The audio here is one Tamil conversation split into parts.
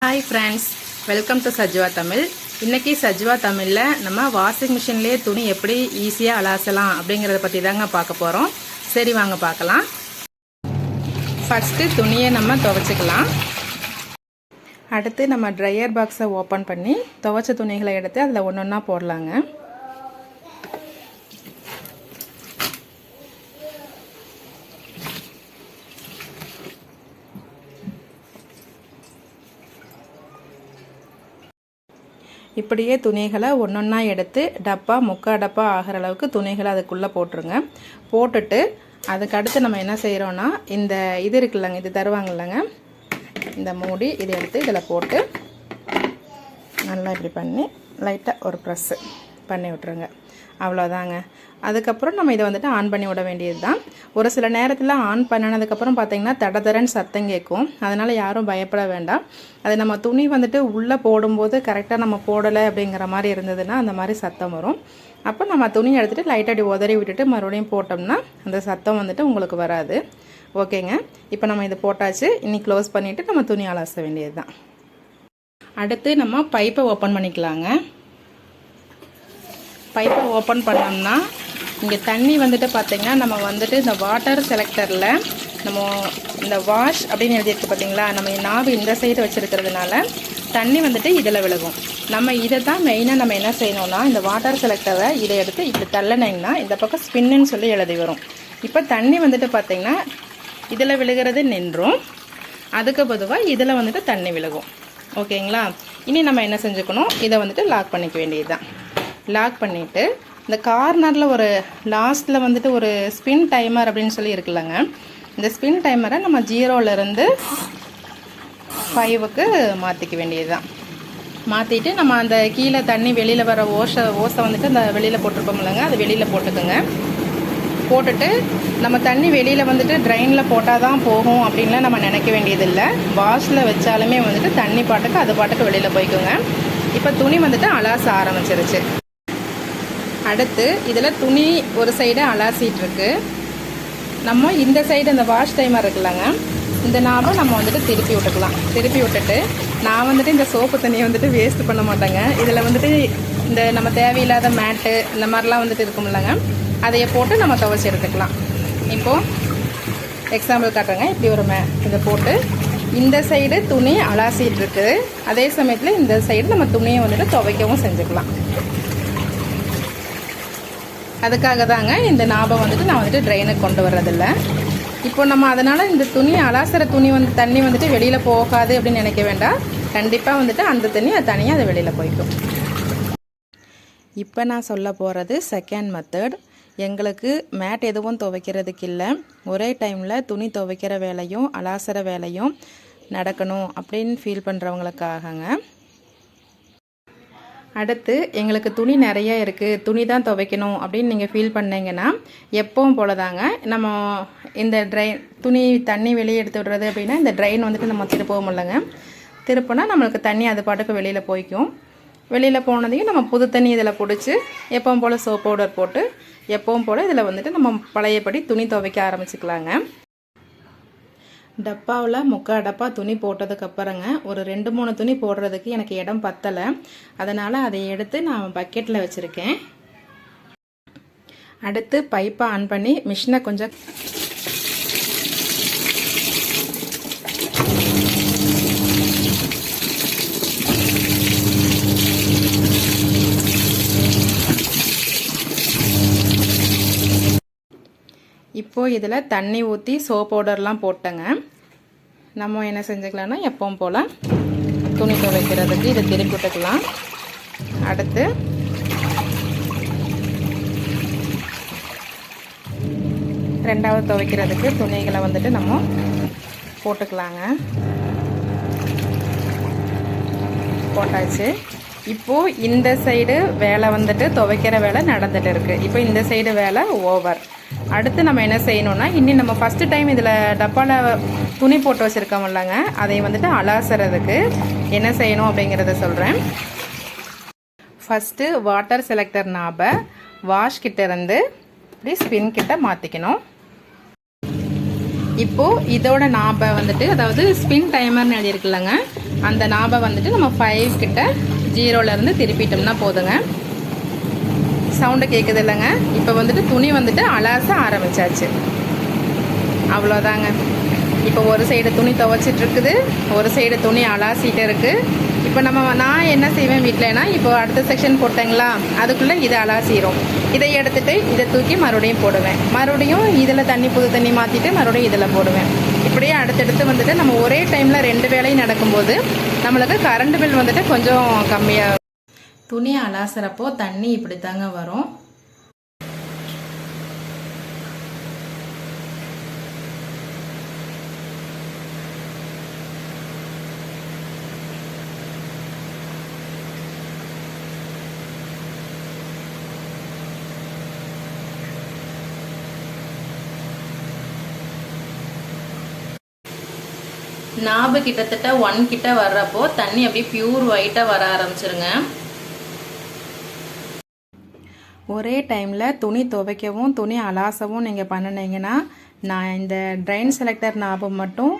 Hi friends, welcome to Sajwa Tamil. இன்றைக்கி சஜ்வா தமிழில் நம்ம வாஷிங் மிஷின்லேயே துணி எப்படி ஈஸியாக அலாசலாம் அப்படிங்கிறத பற்றி தாங்க பார்க்க போகிறோம். சரி வாங்க பார்க்கலாம். ஃபஸ்ட்டு துணியை நம்ம துவைச்சிக்கலாம். அடுத்து நம்ம ட்ரையர் பாக்ஸை ஓப்பன் பண்ணி துவைச்ச துணிகளை எடுத்து அதில் ஒன்று ஒன்றா போடலாங்க. இப்படியே துணிகளை ஒன்றொன்னா எடுத்து டப்பா முக்கால் டப்பா ஆகிற அளவுக்கு துணிகளை அதுக்குள்ளே போட்டுருங்க. போட்டுட்டு அதுக்கடுத்து நம்ம என்ன செய்கிறோன்னா, இந்த இது இருக்குல்லங்க, இது தருவாங்க இல்லைங்க, இந்த மூடி இதை எடுத்து இதில் போட்டு நல்லா இப்படி பண்ணி லைட்டாக ஒரு ப்ரெஸ்ஸு பண்ணி விட்ருங்க. அவ்வளோதாங்க. அதுக்கப்புறம் நம்ம இதை வந்துட்டு ஆன் பண்ணி விட வேண்டியது தான். ஒரு சில நேரத்தில் ஆன் பண்ணினதுக்கப்புறம் பார்த்திங்கன்னா தடதரன்னு சத்தம் கேட்கும். அதனால் யாரும் பயப்பட வேண்டாம். அது நம்ம துணி வந்துட்டு உள்ளே போடும்போது கரெக்டாக நம்ம போடலை அப்படிங்கிற மாதிரி இருந்ததுன்னா அந்த மாதிரி சத்தம் வரும். அப்போ நம்ம துணி எடுத்துகிட்டு லைட்டாக அப்படி உதறி விட்டுட்டு மறுபடியும் போட்டோம்னா அந்த சத்தம் வந்துட்டு உங்களுக்கு வராது. ஓகேங்க. இப்போ நம்ம இது போட்டாச்சு. இன்னி க்ளோஸ் பண்ணிவிட்டு நம்ம துணி அலச வேண்டியது தான். அடுத்து நம்ம பைப்பை ஓப்பன் பண்ணிக்கலாங்க. பைப்பை ஓப்பன் பண்ணோம்னா இங்கே தண்ணி வந்துட்டு பார்த்திங்கன்னா நம்ம வந்துட்டு இந்த வாட்டர் செலக்டரில் நம்ம இந்த வாஷ் அப்படின்னு எழுதியிருக்கு பார்த்திங்களா, நம்ம நாவு இந்த சைடு வச்சுருக்கிறதுனால தண்ணி வந்துட்டு இதில் விழுகும். நம்ம இதை தான் மெயினாக நம்ம என்ன செய்யணும்னா, இந்த வாட்டர் செலக்டரை இதை எடுத்து இப்படி தள்ளினீங்கன்னா இந்த பக்கம் ஸ்பின்னு சொல்லி எழுதி வரும். இப்போ தண்ணி வந்துட்டு பார்த்திங்கன்னா இதில் விழுகிறது நின்றும், அதுக்கு பொதுவாக இதில் வந்துட்டு தண்ணி விழுகும். ஓகேங்களா. இனி நம்ம என்ன செஞ்சுக்கணும், இதை வந்துட்டு லாக் பண்ணிக்க வேண்டியது தான். லாக் பண்ணிவிட்டு இந்த கார்னரில் ஒரு லாஸ்ட்டில் வந்துட்டு ஒரு ஸ்பின் டைமர் அப்படின்னு சொல்லி இருக்குல்லங்க, இந்த ஸ்பின் டைமரை நம்ம 0லேருந்து 5க்கு மாற்றிக்க வேண்டியது தான். மாற்றிட்டு நம்ம அந்த கீழே தண்ணி வெளியில் வர ஓசை வந்துட்டு அந்த வெளியில் போட்டிருப்போம்லங்க, அது வெளியில் போட்டுக்கோங்க. போட்டுட்டு நம்ம தண்ணி வெளியில் வந்துட்டு ட்ரைனில் போட்டால் தான் போகும் அப்படின்லாம் நம்ம நினைக்க வேண்டியதில்லை. வாஷில் வச்சாலுமே வந்துட்டு தண்ணி பாட்டுக்கு அது பாட்டுக்கு வெளியில் போய்க்குங்க. இப்போ துணி வந்துட்டு அலாச ஆரம்பிச்சிருச்சு. அடுத்து இதில் துணி ஒரு சைடு அலாசிகிட்ருக்கு. நம்ம இந்த சைடு இந்த வாஷ் டைமர் இருக்குல்லங்க, இந்த நாபை நம்ம வந்துட்டு திருப்பி விட்டுக்கலாம். திருப்பி விட்டுட்டு நான் வந்துட்டு இந்த சோப்பு தண்ணியை வந்துட்டு வேஸ்ட் பண்ண மாட்டேங்க. இதில் வந்துட்டு இந்த நம்ம தேவையில்லாத மேட்டு இந்த மாதிரிலாம் வந்துட்டு இருக்கும்லங்க, அதையை போட்டு நம்ம துவைச்சி எடுத்துக்கலாம். இப்போது எக்ஸாம்பிள் காட்டுறேங்க. இப்படி ஒரு இதை போட்டு இந்த சைடு துணி அலாசிட்டு இருக்குது, அதே சமயத்தில் இந்த சைடு நம்ம துணியை வந்துட்டு துவைக்கவும் செஞ்சுக்கலாம். அதுக்காக தாங்க இந்த நாபம் வந்துட்டு நான் வந்துட்டு ட்ரைனுக்கு கொண்டு வர்றதில்ல. இப்போ நம்ம அதனால் இந்த துணி அலாசுகிற துணி வந்து தண்ணி வந்துட்டு வெளியில் போகாது அப்படின்னு நினைக்க வேண்டாம். கண்டிப்பாக வந்துட்டு அந்த தண்ணி அது தனியாக அது வெளியில் போய்க்கும். இப்போ நான் சொல்ல போகிறது செகண்ட் மெத்தட். எங்களுக்கு மேட் எதுவும் துவைக்கிறதுக்கு இல்லை, ஒரே டைமில் துணி துவைக்கிற வேலையும் அலாசுகிற வேலையும் நடக்கணும் அப்படின்னு ஃபீல் பண்ணுறவங்களுக்காகங்க. அடுத்து எங்களுக்கு துணி நிறைய இருக்குது, துணி தான் துவைக்கணும் அப்படின்னு நீங்கள் ஃபீல் பண்ணிங்கன்னா எப்பவும் போல தாங்க நம்ம இந்த துணி தண்ணி வெளியே எடுத்து விடுறது அப்படின்னா இந்த ட்ரைன் வந்துட்டு நம்ம திருப்பவும் இல்லைங்க. திருப்பினா நம்மளுக்கு தண்ணி அது பாட்டுக்கு வெளியில் போய்க்கும். வெளியில் போனதையும் நம்ம புது தண்ணி இதில் பிடிச்சி எப்பவும் போல் சோப் பவுடர் போட்டு எப்பவும் போல் இதில் வந்துட்டு நம்ம பழையபடி துணி துவைக்க ஆரம்பிச்சுக்கலாங்க. டப்பாவில் முக்கால் டப்பா துணி போட்டதுக்கப்புறங்க ஒரு 2-3 துணி போடுறதுக்கு எனக்கு இடம் பத்தலை. அதனால் அதை எடுத்து நான் பக்கெட்டில் வச்சுருக்கேன். அடுத்து பைப்பை ஆன் பண்ணி மிஷினை கொஞ்சம் இப்போது இதில் தண்ணி ஊற்றி சோப் பவுடர்லாம் போட்டேங்க. நம்ம என்ன செஞ்சுக்கலாம்னா எப்பவும் போல் துணி துவைக்கிறதுக்கு இதை திருப்பி விட்டுக்கலாம். அடுத்து ரெண்டாவது துவைக்கிறதுக்கு துணிகளை வந்துட்டு நம்ம போட்டுக்கலாங்க. போட்டாச்சு. இப்போது இந்த சைடு வேலை வந்துட்டு துவைக்கிற வேலை நடந்துட்டு இருக்குது. இப்போ இந்த சைடு வேலை ஓவர். அடுத்து நம்ம என்ன செய்யணும்னா, இன்னி நம்ம ஃபஸ்ட்டு டைம் இதில் டப்பாவில் துணி போட்டு வச்சுருக்கோம்லங்க, அதை வந்துட்டு அலாசுறதுக்கு என்ன செய்யணும் அப்படிங்கிறத சொல்கிறேன். ஃபஸ்ட்டு வாட்டர் செலக்டர் நாபை வாஷ் கிட்ட இருந்து இப்படி ஸ்பின் கிட்ட மாற்றிக்கணும். இப்போது இதோட நாபை வந்துட்டு, அதாவது ஸ்பின் டைமர்னு எழுதியிருக்குல்லங்க, அந்த நாபை வந்துட்டு நம்ம 5 கிட்ட 0லேருந்து திருப்பிட்டோம்னா போதுங்க. சவுண்டு கேட்குது இல்லைங்க. இப்போ வந்துட்டு துணி வந்துட்டு அலாச ஆரம்பிச்சாச்சு. அவ்வளோதாங்க. இப்போ ஒரு சைடு துணி துவைச்சிட்டு இருக்குது, ஒரு சைடு துணி அலாசிட்டு இருக்குது. இப்போ நான் என்ன செய்வேன் வீட்டிலனா, இப்போ அடுத்த செக்ஷன் போட்டேங்களா, அதுக்குள்ளே இதை அலாசிடும். இதை எடுத்துகிட்டு இதை தூக்கி மறுபடியும் போடுவேன். மறுபடியும் இதில் புது தண்ணி மாற்றிட்டு மறுபடியும் இதில் போடுவேன். இப்படியே அடுத்தடுத்து வந்துட்டு நம்ம ஒரே டைமில் 2 வேலையும் நடக்கும்போது நம்மளுக்கு கரண்ட் பில் வந்துட்டு கொஞ்சம் கம்மியாக. துணி அலாசுறப்போ தண்ணி இப்படி தாங்க வரும். நாபு கிட்டத்தட்ட 1 கிட்ட வர்றப்போ தண்ணி அப்படியே பியூர் ஒயிட்டாக வர ஆரம்பிச்சிருங்க. ஒரே டைமில் துணி துவைக்கவும் துணி அலாசவும் நீங்கள் பண்ணினீங்கன்னா, நான் இந்த ட்ரைன் செலக்டர் நாபு மட்டும்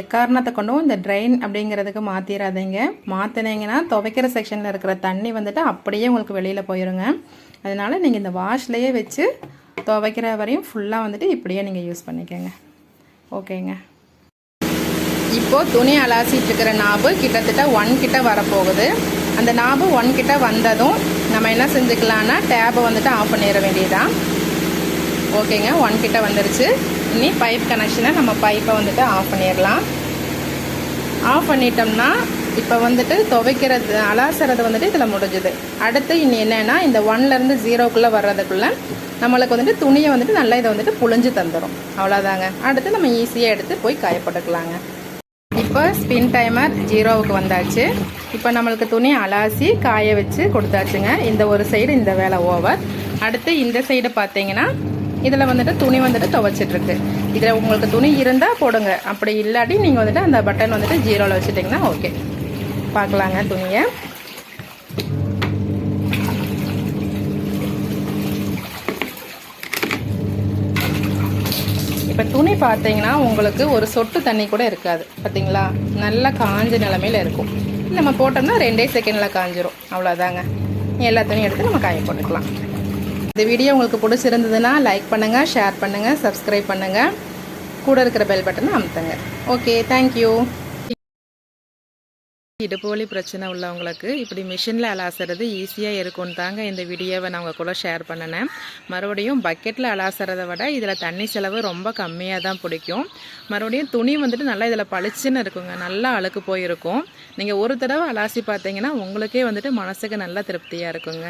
எக்காரணத்தை கொண்டும் இந்த ட்ரைன் அப்படிங்கிறதுக்கு மாற்றிடாதீங்க. மாற்றினீங்கன்னா துவைக்கிற செக்ஷனில் இருக்கிற தண்ணி வந்துட்டு அப்படியே உங்களுக்கு வெளியில் போயிடுங்க. அதனால் நீங்கள் இந்த வாஷ்லேயே வச்சு துவைக்கிற வரையும் ஃபுல்லாக வந்துட்டு இப்படியே நீங்கள் யூஸ் பண்ணிக்கோங்க. ஓகேங்க. இப்போது துணி அலாசிட்டு இருக்கிற நாபு கிட்டத்தட்ட 1 கிட்ட வரப்போகுது. அந்த நாபு 1 கிட்ட வந்ததும் நம்ம என்ன செஞ்சுக்கலான்னா, டேப்பை வந்துட்டு ஆஃப் பண்ணிட வேண்டியதான். ஓகேங்க, 1 கிட்ட வந்துருச்சு. இனி பைப் கனெக்ஷனை நம்ம பைப்பை வந்துட்டு ஆஃப் பண்ணிடலாம். ஆஃப் பண்ணிட்டோம்னா இப்போ வந்துட்டு துவைக்கிறது அலாசுறது வந்துட்டு இதில் முடிஞ்சுது. அடுத்து இனி என்னென்னா, இந்த 1லேருந்து 0க்குள்ளே வர்றதுக்குள்ளே நம்மளுக்கு வந்துட்டு துணியை வந்துட்டு நல்லா இதை வந்துட்டு புழிஞ்சு தந்துடும். அவ்வளோதாங்க. அடுத்து நம்ம ஈஸியாக எடுத்து போய் காயப்பட்டுக்கலாங்க. இப்போ ஸ்பின் டைமர் 0வுக்கு வந்தாச்சு. இப்போ நம்மளுக்கு துணி அலாசி காய வச்சு கொடுத்தாச்சுங்க. இந்த ஒரு சைடு இந்த வேலை ஓவர். அடுத்து இந்த சைடு பார்த்தீங்கன்னா இதில் வந்துட்டு துணி வந்துட்டு துவைச்சிட்ருக்கு. இதில் உங்களுக்கு துணி இருந்தால் போடுங்க, அப்படி இல்லாட்டி நீங்கள் வந்துட்டு அந்த பட்டன் வந்துட்டு 0வில் வச்சுட்டிங்கன்னா ஓகே. பார்க்கலாங்க துணியை. இப்போ துணி பார்த்தீங்கன்னா உங்களுக்கு ஒரு சொட்டு தண்ணி கூட இருக்காது. பார்த்தீங்களா, நல்லா காஞ்ச நிலமையில் இருக்கும். நம்ம போட்டோம்னா 2 செகண்டில் காஞ்சிரும். அவ்வளோதாங்க. எல்லா துணியும் எடுத்து நம்ம காய போட்டுக்கலாம். இந்த வீடியோ உங்களுக்கு பிடிச்சிருந்ததுன்னா லைக் பண்ணுங்கள், ஷேர் பண்ணுங்கள், சப்ஸ்கிரைப் பண்ணுங்கள், கூட இருக்கிற பெல் பட்டனை அமுத்துங்க. Okay, thank you. இடுப்பு பிரச்சனை உள்ளவங்களுக்கு இப்படி மிஷினில் அலாசுறது ஈஸியாக இருக்கும்னு தாங்க இந்த வீடியோவை நான் உங்கள் கூட ஷேர் பண்ணினேன். மறுபடியும் பக்கெட்டில் அலாசுறதை விட இதில் தண்ணி செலவு ரொம்ப கம்மியாக தான் பிடிக்கும். மறுபடியும் துணி வந்துட்டு நல்லா இதில் பளிச்சுன்னு இருக்குங்க, நல்லா அழுக்கு போயிருக்கும். நீங்கள் ஒரு தடவை அலாசி பார்த்தீங்கன்னா உங்களுக்கே வந்துட்டு மனசுக்கு நல்லா திருப்தியாக இருக்குங்க.